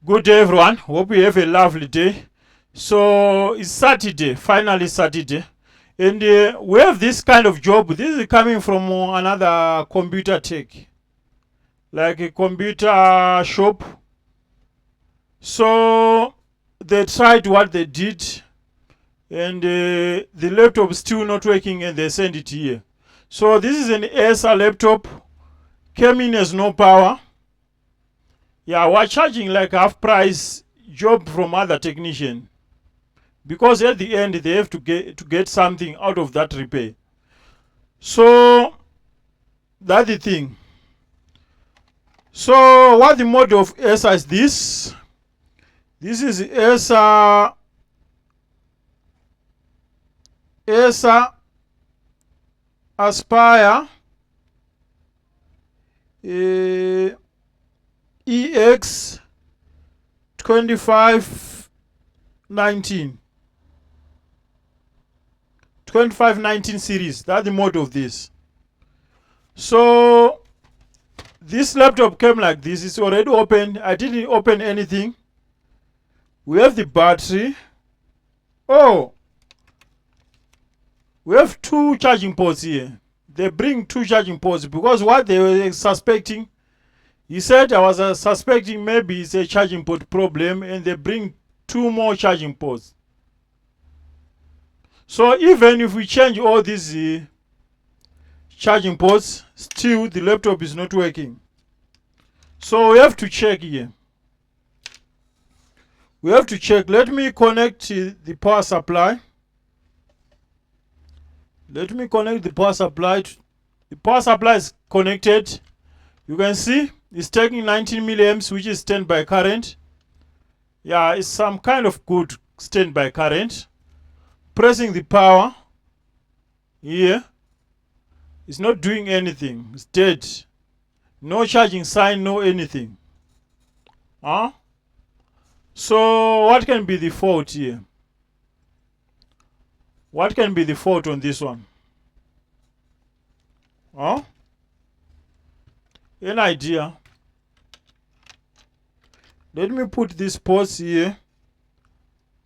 Good day, everyone. Hope you have a lovely day. So it's Saturday, finally Saturday, and we have this kind of job. This is coming from another computer tech, like a computer shop. So they tried what they did, and the laptop is still not working, and they send it here. So this is an Acer laptop, came in as no power. Yeah, we're charging like half price job from other technician, because at the end they have to get something out of that repair. So that's the thing. So what the model of Acer is this? This is Acer Aspire EX2519 2519 series. That's the model of this. So this laptop came like this. It's already open. I didn't open anything. We have the battery. Oh, we have two charging ports here. They bring two charging ports because what they were suspecting, he said I was suspecting maybe it's a charging port problem, and they bring two more charging ports. So even if we change all these charging ports, still the laptop is not working. So we have to check here. We have to check. Let me connect the power supply. Let me connect the power supply. The power supply is connected. You can see it's taking 19 milliamps, which is standby current. Yeah, it's some kind of good standby current. Pressing the power here. It's not doing anything. It's dead. No charging sign, no anything. Huh? So what can be the fault here? What can be the fault on this one? Huh? An idea. Let me put this pause here.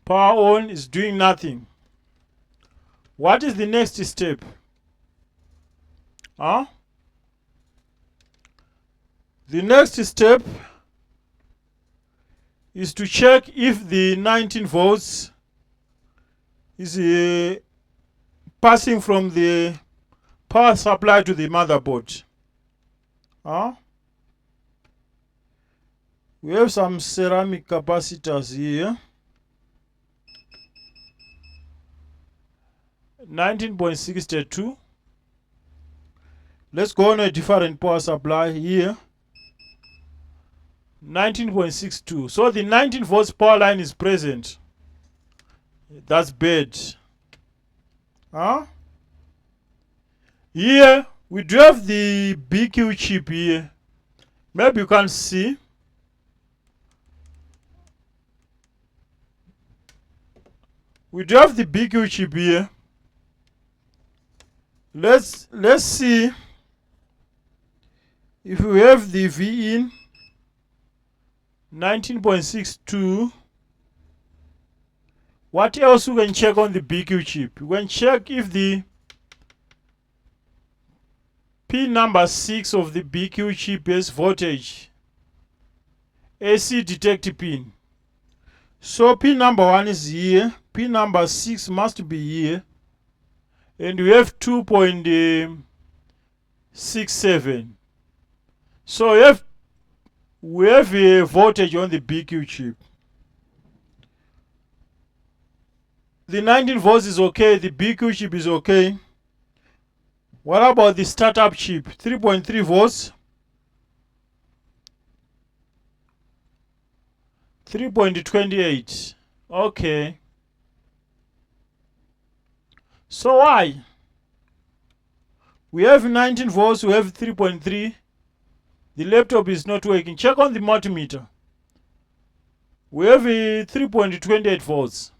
Power on is doing nothing. What is the next step? Huh? The next step is to check if the 19 volts is passing from the power supply to the motherboard. Huh? We have some ceramic capacitors here. 19.62. Let's go on a different power supply here. 19.62. So the 19 volts power line is present. That's bad. Huh? Here we do have the BQ chip here. Maybe you can't see. We do have the BQ chip here. Let's see if we have the V in 19.62. What else we can check on the BQ chip? We can check if the pin number 6 of the BQ chip has voltage. AC detect pin. So pin number 1 is here. Pin number 6 must be here. And we have 2.67. So we have a voltage on the BQ chip. The 19 volts is okay. The BQ chip is okay. What about the startup chip? 3.3 volts. 3.28. Okay. So why? We have 19 volts, we have 3.3. The laptop is not working. Check on the multimeter. We have 3.28 volts.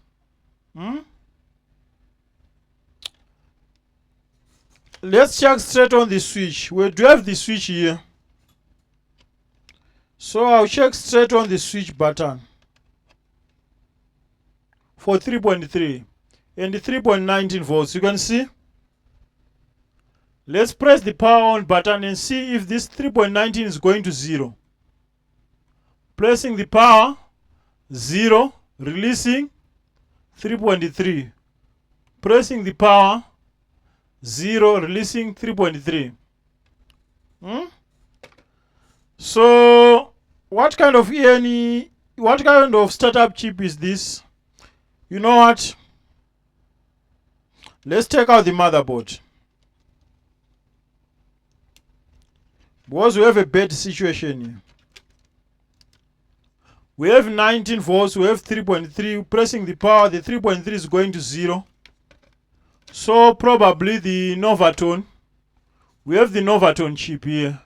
Let's check straight on the switch. We do have the switch here. So I'll check straight on the switch button for 3.3 and 3.19 volts. You can see. Let's press the power on button and see if this 3.19 is going to 0. Pressing the power, 0, releasing 3.3. Pressing the power, 0, releasing 3.3. So what kind of what kind of startup chip is this? You know what? Let's take out the motherboard. Because we have a bad situation here. We have 19 volts, we have 3.3. Pressing the power, the 3.3 is going to 0. So probably the Novatone. We have the Novatone chip here.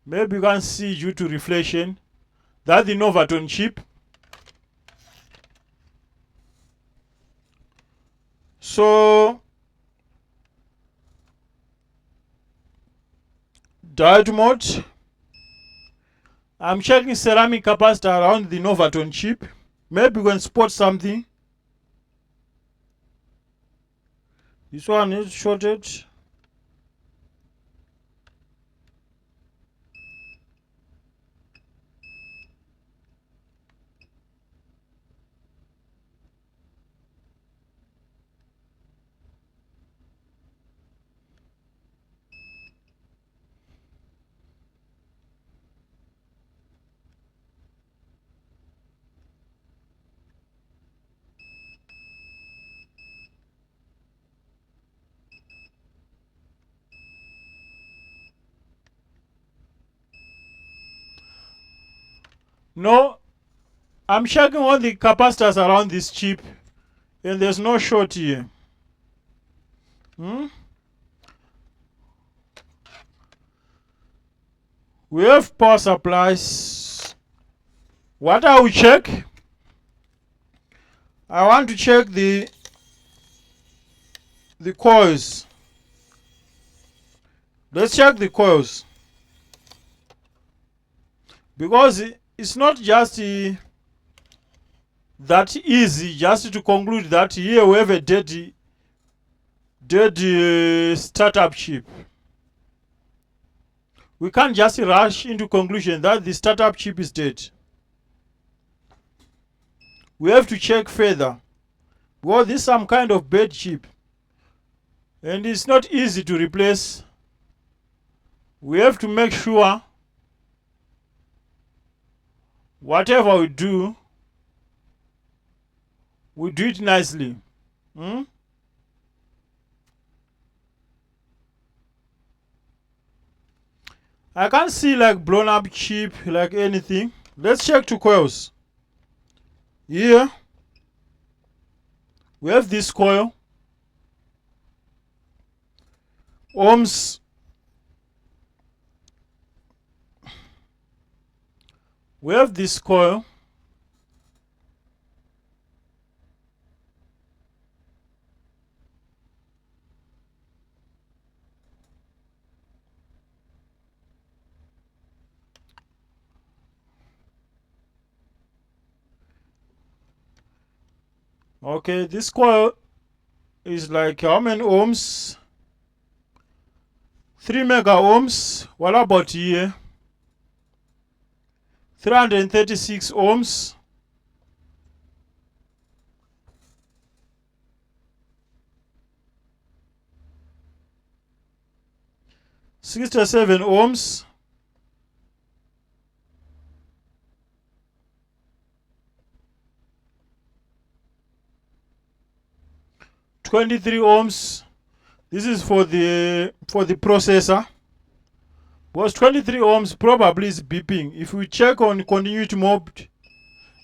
Maybe you can see due to reflection. That's the Novatone chip. So diode mode. I'm checking ceramic capacitor around the Novatone chip. Maybe we can spot something. This one is shorted. No, I'm checking all the capacitors around this chip and there's no short here. We have power supplies. What I will check? I want to check the coils. Let's check the coils. Because it's not just that easy just to conclude that here we have a dead startup chip. We can't just rush into conclusion that the startup chip is dead. We have to check further. Well, this is some kind of bad chip. And it's not easy to replace. We have to make sure whatever we do it nicely. I can't see like blown up chip like anything. Let's check two coils. Here we have this coil. Ohms. We have this coil. Okay, this coil is like how many ohms? 3 mega ohms. What about here? 336 ohms. 67 ohms. 23 ohms. This is for the processor. Was 23 ohms probably is beeping. If we check on continuity mode,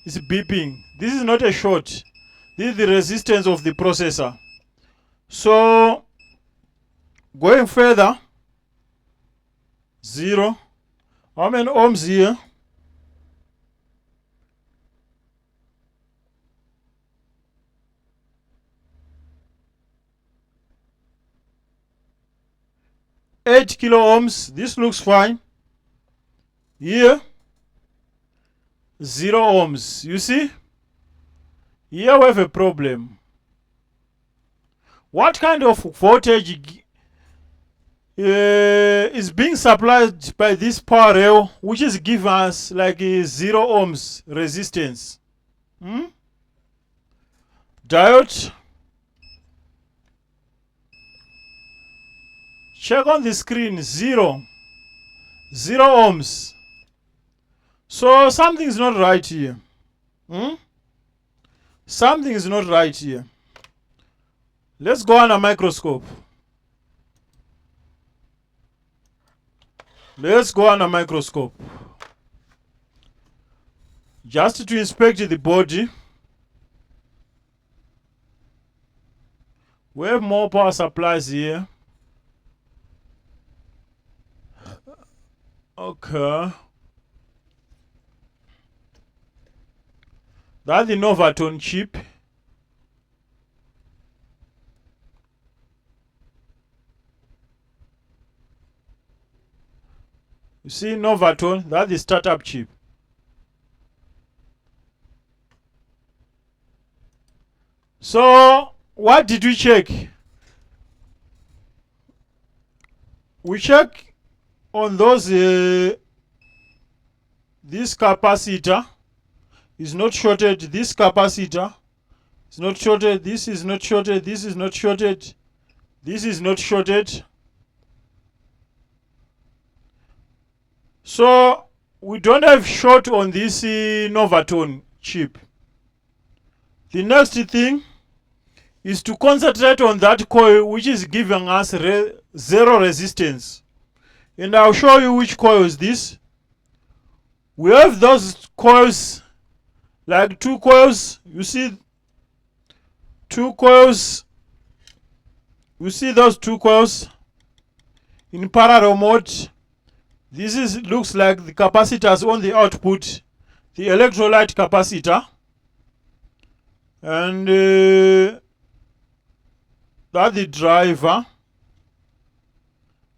it's beeping. This is not a short. This is the resistance of the processor. So going further, 0. How many ohms here? 8 kilo ohms. This looks fine. Here 0 ohms. You see, here we have a problem. What kind of voltage is being supplied by this power rail, which is giving us like a 0 ohms resistance? Diode. Check on the screen. 0 ohms. So something is not right here. Something is not right here. Let's go on a microscope. Let's go on a microscope. Just to inspect the body. We have more power supplies here. Okay. That's the Novatone chip. You see Novatone, that's the startup chip. So what did we check? We check on those this capacitor is not shorted, this capacitor is not shorted, this is not shorted, this is not shorted, this is not shorted. So we don't have short on this Novatone chip. The next thing is to concentrate on that coil which is giving us zero resistance. And I'll show you which coil is this. We have those coils, like 2 coils. You see 2 coils. You see those 2 coils in parallel mode. This looks like the capacitors on the output, the electrolyte capacitor, and that's the driver.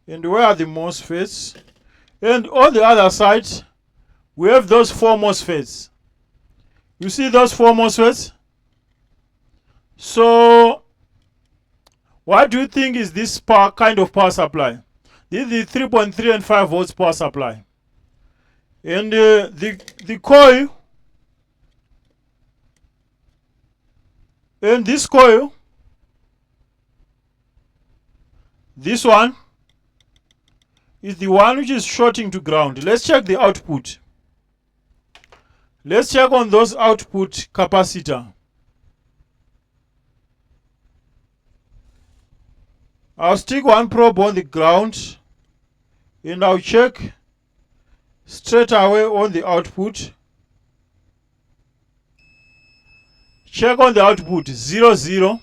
And where are the MOSFETs? And on the other side, we have those 4 MOSFETs. You see those 4 MOSFETs? So, what do you think is this kind of power supply? This is the 3.3 and 5 volts power supply. And the coil, and this coil, this one, is the one which is shorting to ground. Let's check the output. Let's check on those output capacitor. I'll stick one probe on the ground and I'll check straight away on the output. Check on the output. 0 0.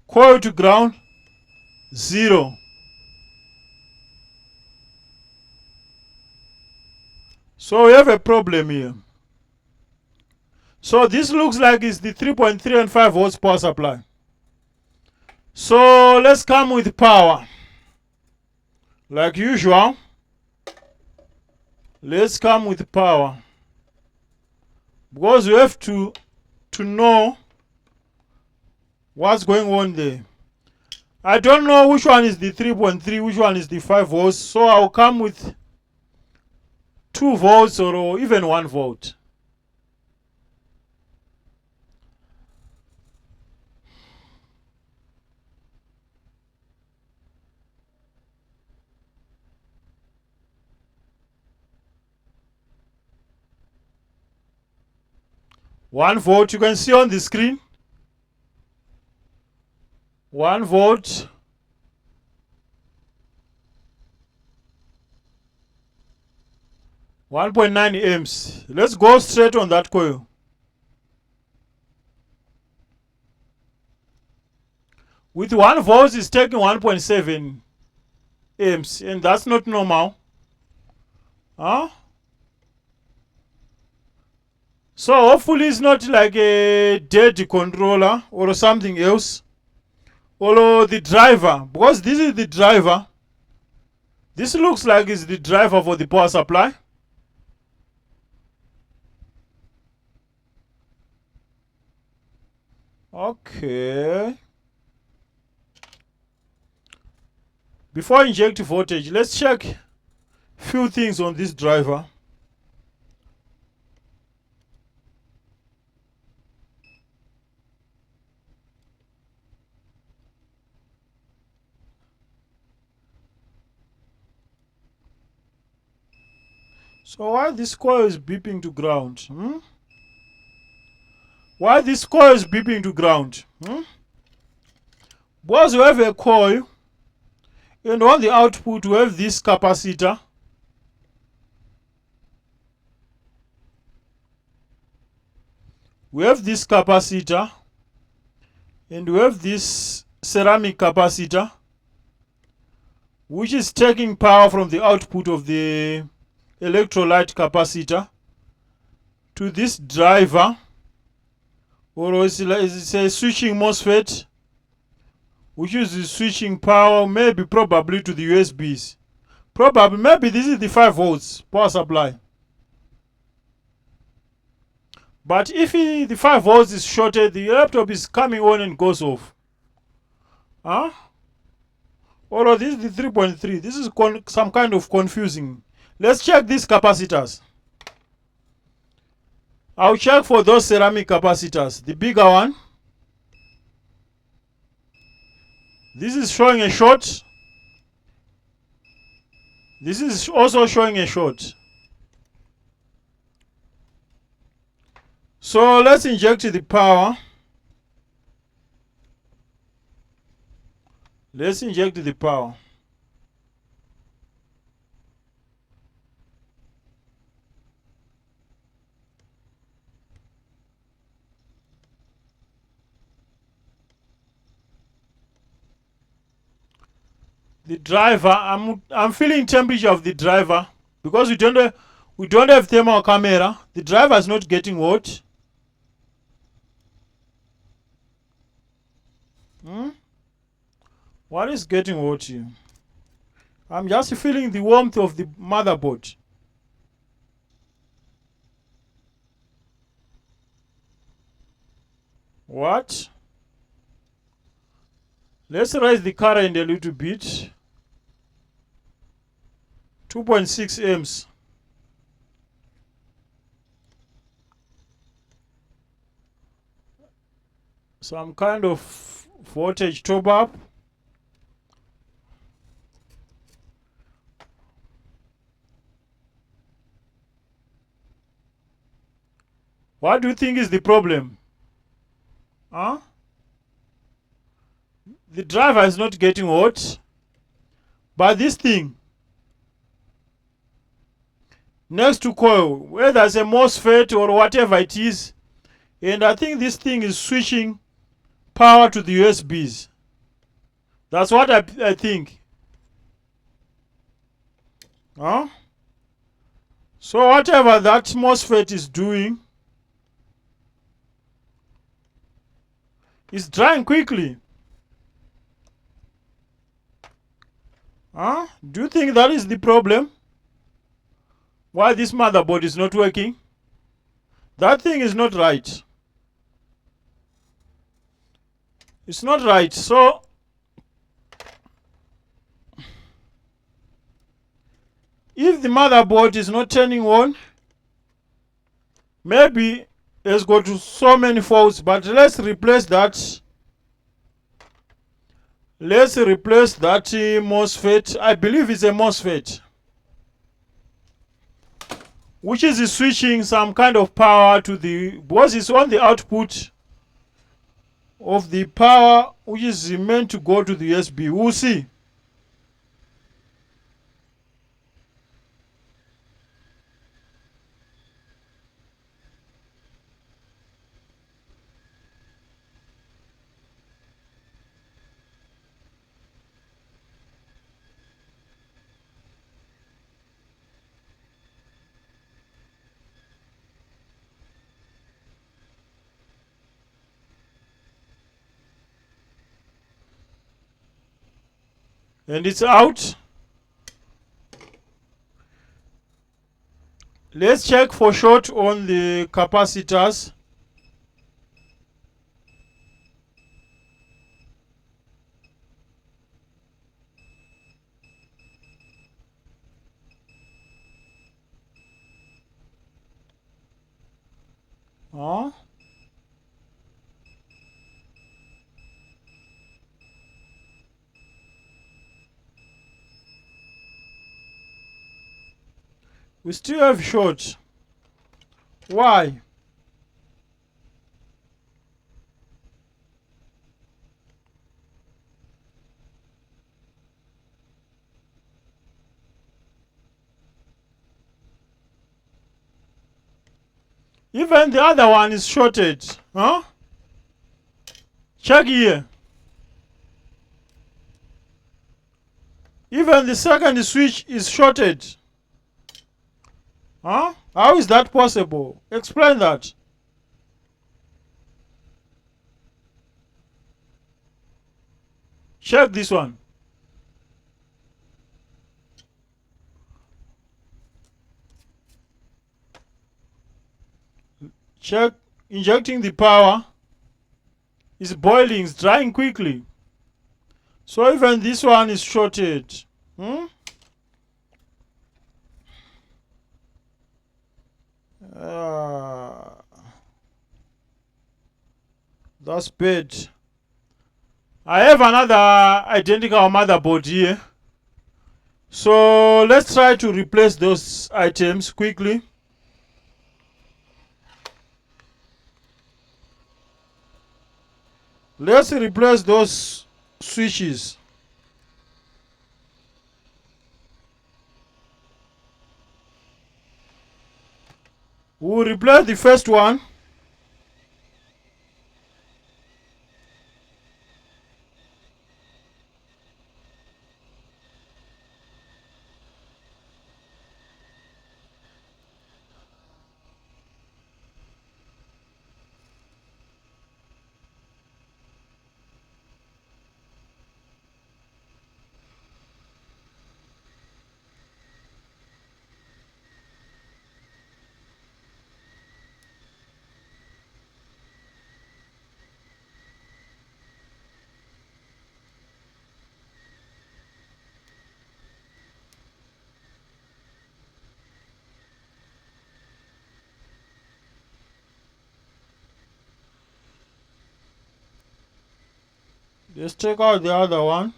Coil to ground 0. So we have a problem here. So this looks like it's the 3.3 and 5 volts power supply. So let's come with power. Like usual, let's come with power. Because we have to know what's going on there. I don't know which one is the 3.3, which one is the 5 volts. So I'll come with 2 volts or even 1 volt. One volt, you can see on the screen. 1 volt. .9 amps. Let's go straight on that coil. With 1 volt, it's taking 1.7 amps, and that's not normal. Huh? So hopefully it's not like a dead controller or something else. Or the driver, because this is the driver. This looks like it's the driver for the power supply. Okay. Before I inject voltage, let's check few things on this driver. So why this coil is beeping to ground? Why this coil is beeping to ground? Because we have a coil, and on the output we have this capacitor. We have this capacitor, and we have this ceramic capacitor, which is taking power from the output of the electrolyte capacitor to this driver, or it's a switching MOSFET, which is switching power, probably to the USBs. Maybe this is the 5 volts power supply. But if the 5 volts is shorted, the laptop is coming on and goes off. Or this is the 3.3. This is some kind of confusing. Let's check these capacitors. I'll check for those ceramic capacitors. The bigger one. This is showing a short. This is also showing a short. So let's inject the power. Let's inject the power. The driver, I'm feeling temperature of the driver because we don't have thermal camera. The driver is not getting hot. What is getting hot here? I'm just feeling the warmth of the motherboard. What? Let's raise the current a little bit. 2.6 amps. Some kind of voltage top up. What do you think is the problem? The driver is not getting hot, but this thing next to coil, where there's a MOSFET or whatever it is, and I think this thing is switching power to the USBs. That's what I think. So whatever that MOSFET is doing is drying quickly. Do you think that is the problem? Why this motherboard is not working? That thing is not right. It's not right. So if the motherboard is not turning on, maybe it's got so many faults, but let's replace that. Let's replace that MOSFET. I believe it's a MOSFET, which is switching some kind of power to the, because it's on the output of the power which is meant to go to the USB. We'll see. And it's out. Let's check for short on the capacitors. We still have short. Why? Even the other one is shorted. Huh? Check here. Even the second switch is shorted. Huh? How is that possible? Explain that. Check this one. Check injecting the power. It's boiling, it's drying quickly. So even this one is shorted. That's bad. I have another identical motherboard here. So let's try to replace those items quickly. Let's replace those switches. We'll replace the first one. Let's take out the other one.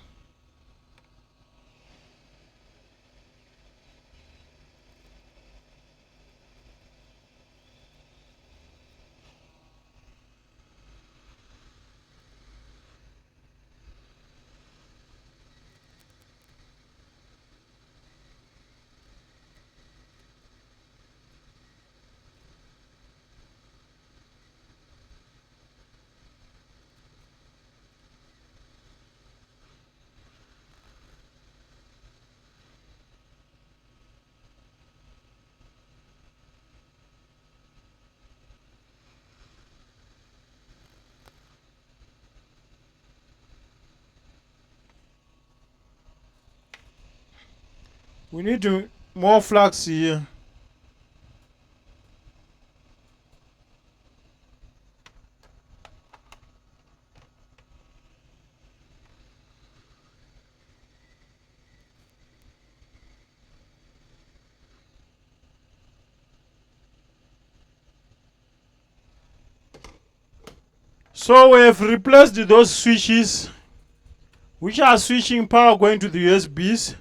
We need to more flux here. So we have replaced those switches which are switching power going to the USBs.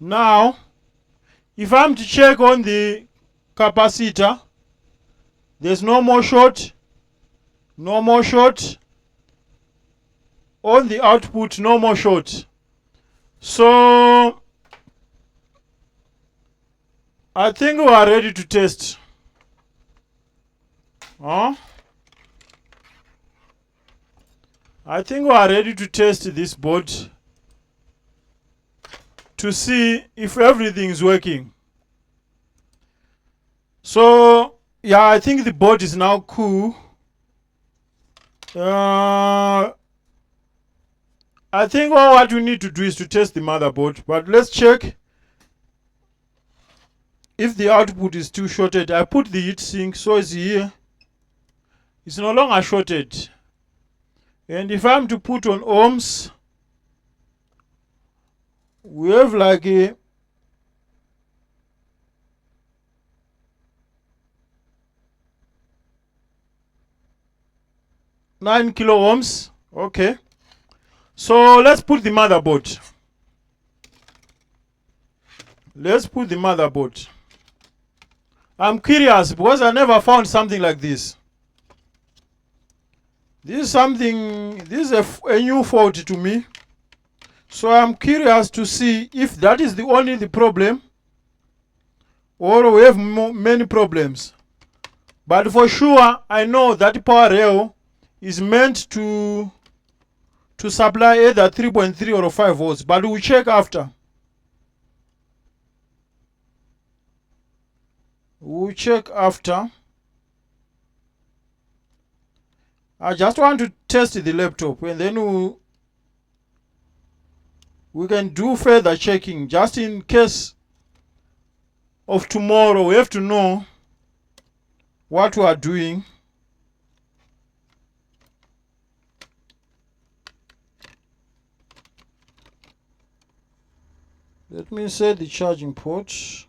Now, if I'm to check on the capacitor, there's no more short. No more short. On the output, no more short. So, I think we are ready to test. I think we are ready to test this board to see if everything is working. So, yeah, I think the board is now cool. I think what we need to do is to test the motherboard, but let's check if the output is too shorted, I put the heatsink so it's here. It's no longer shorted. And if I'm to put on ohms, we have like a 9 kilo ohms. Okay. So let's put the motherboard. Let's put the motherboard. I'm curious because I never found something like this. This is a new fault to me. So I'm curious to see if that is the only the problem or we have many problems. But for sure, I know that power rail is meant to supply either 3.3 or 5 volts, but we'll check after. We'll check after. I just want to test the laptop and then we can do further checking just in case of tomorrow. We have to know what we are doing. Let me set the charging port.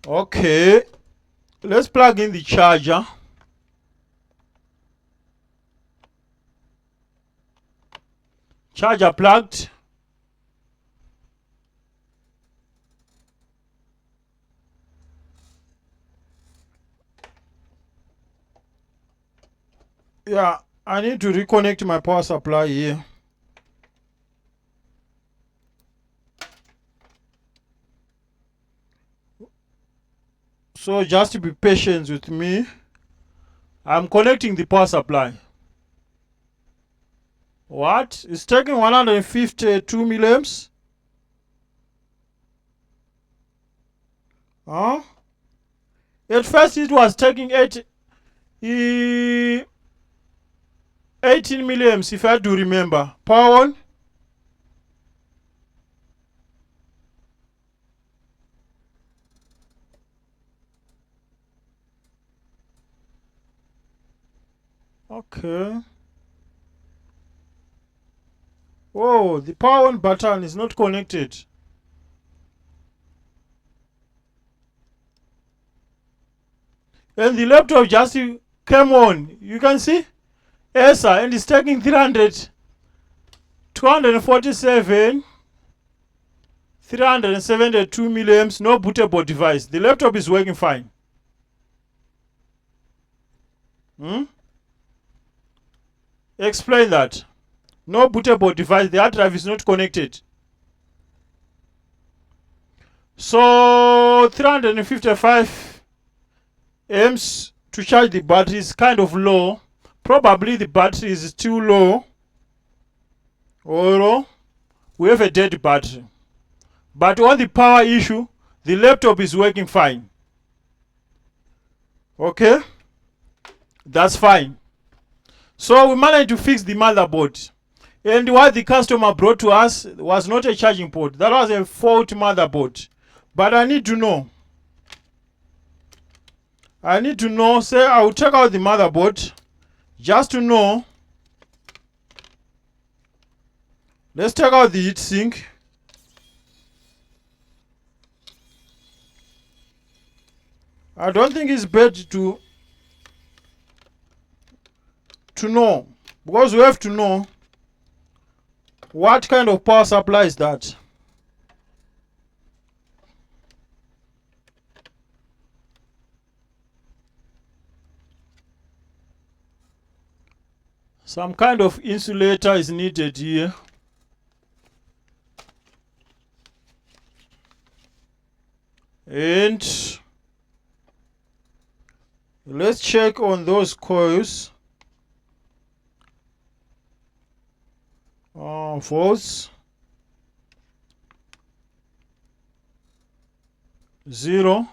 Okay, let's plug in the charger. Charger plugged. Yeah, I need to reconnect my power supply here. So just be patient with me. I'm connecting the power supply. What? It's taking 152 milliamps? Huh? At first it was taking 18 milliamps, if I do remember. Power on. Okay. Oh, the power on button is not connected. And the laptop just came on. You can see Acer, and it's taking 247, 372 milliamps, no bootable device. The laptop is working fine. Explain that. No bootable device, the hard drive is not connected. So 355 amps to charge the battery is kind of low. Probably the battery is too low, or we have a dead battery. But on the power issue, the laptop is working fine. Okay, that's fine. So we managed to fix the motherboard. And what the customer brought to us was not a charging port. That was a fault motherboard. But I need to know. Say I will check out the motherboard just to know. Let's check out the heatsink. I don't think it's bad to know, because we have to know what kind of power supply is that. Some kind of insulator is needed here. And let's check on those coils. Volts. 0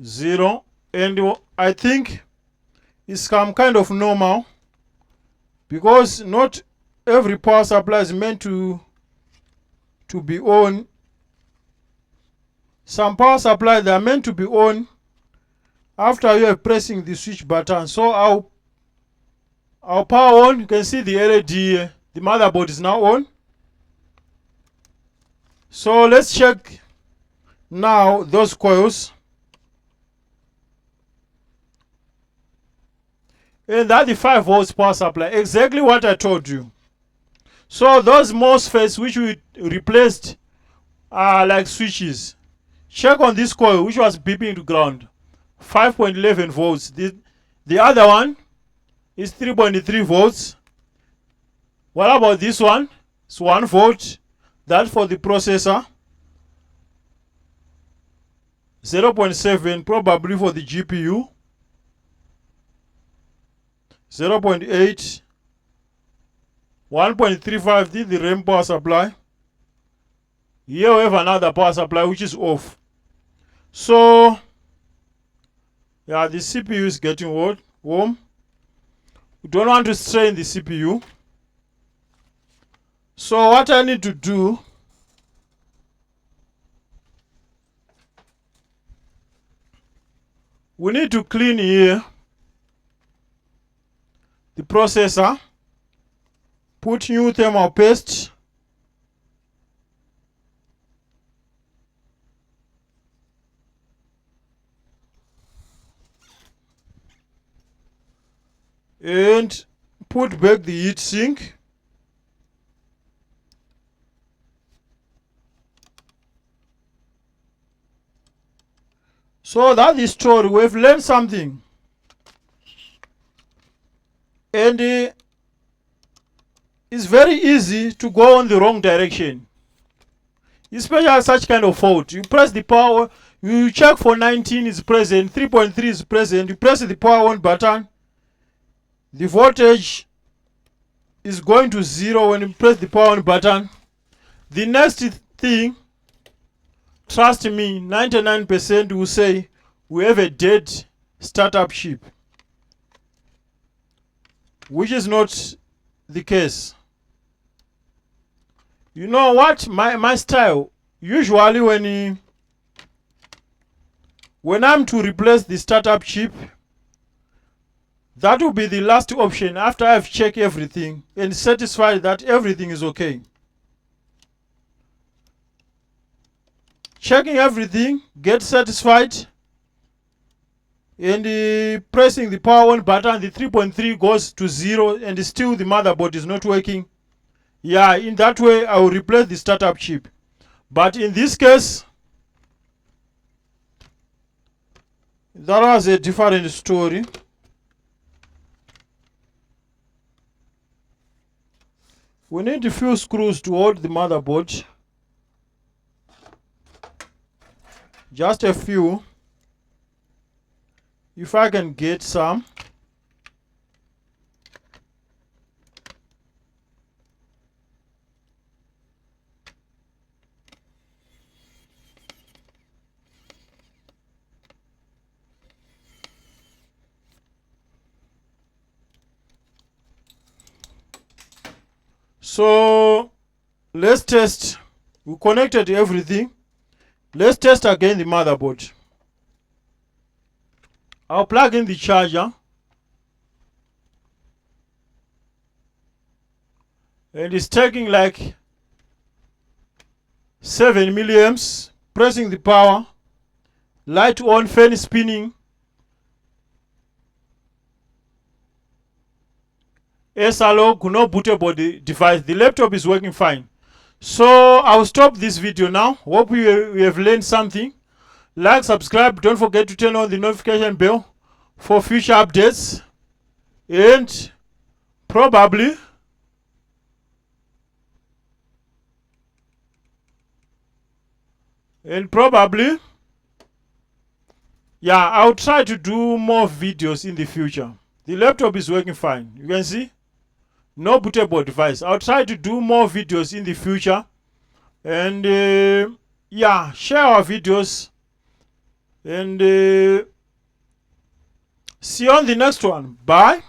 0, and I think it's some kind of normal, because not every power supply is meant to be on. Some power supply, they are meant to be on after you are pressing the switch button. So our power on, you can see the LED here. The motherboard is now on. So let's check now those coils. And that's the 5 volts power supply, exactly what I told you. So those MOSFETs which we replaced are like switches. Check on this coil which was beeping to ground, 5.11 volts. The other one is 3.3 volts. What about this one? It's 1 volt. That's for the processor. 0.7 probably for the GPU. 0.8. 1.35, this is the RAM power supply. Here we have another power supply which is off. So yeah, the CPU is getting warm. We don't want to strain the CPU. So what I need to do, we need to clean here the processor, put new thermal paste, and put back the heat sink. So that is story. We've learned something. And it's very easy to go in the wrong direction, especially such kind of fault. You press the power, you check for 19 is present, 3.3 is present, you press the power on button, the voltage is going to 0 when you press the power on button. The next thing, trust me, 99% will say we have a dead startup chip, which is not the case. You know what, my style, usually when I'm to replace the startup chip, that will be the last option after I've checked everything and satisfied that everything is okay. Checking everything, get satisfied, and pressing the power on button, the 3.3 goes to 0 and still the motherboard is not working. Yeah, in that way I will replace the startup chip. But in this case, that was a different story. We need a few screws to hold the motherboard. Just a few. If I can get some. So let's test. We connected everything. Let's test again the motherboard. I'll plug in the charger. And it's taking like 7 milliamps. Pressing the power. Light on, fan spinning. Acer log, no bootable device. The laptop is working fine. So I'll stop this video now. Hope we have learned something. Like, subscribe. Don't forget to turn on the notification bell for future updates. And probably yeah, I'll try to do more videos in the future. The laptop is working fine. You can see. No bootable device. I'll try to do more videos in the future. And yeah, share our videos, and see you on the next one. Bye.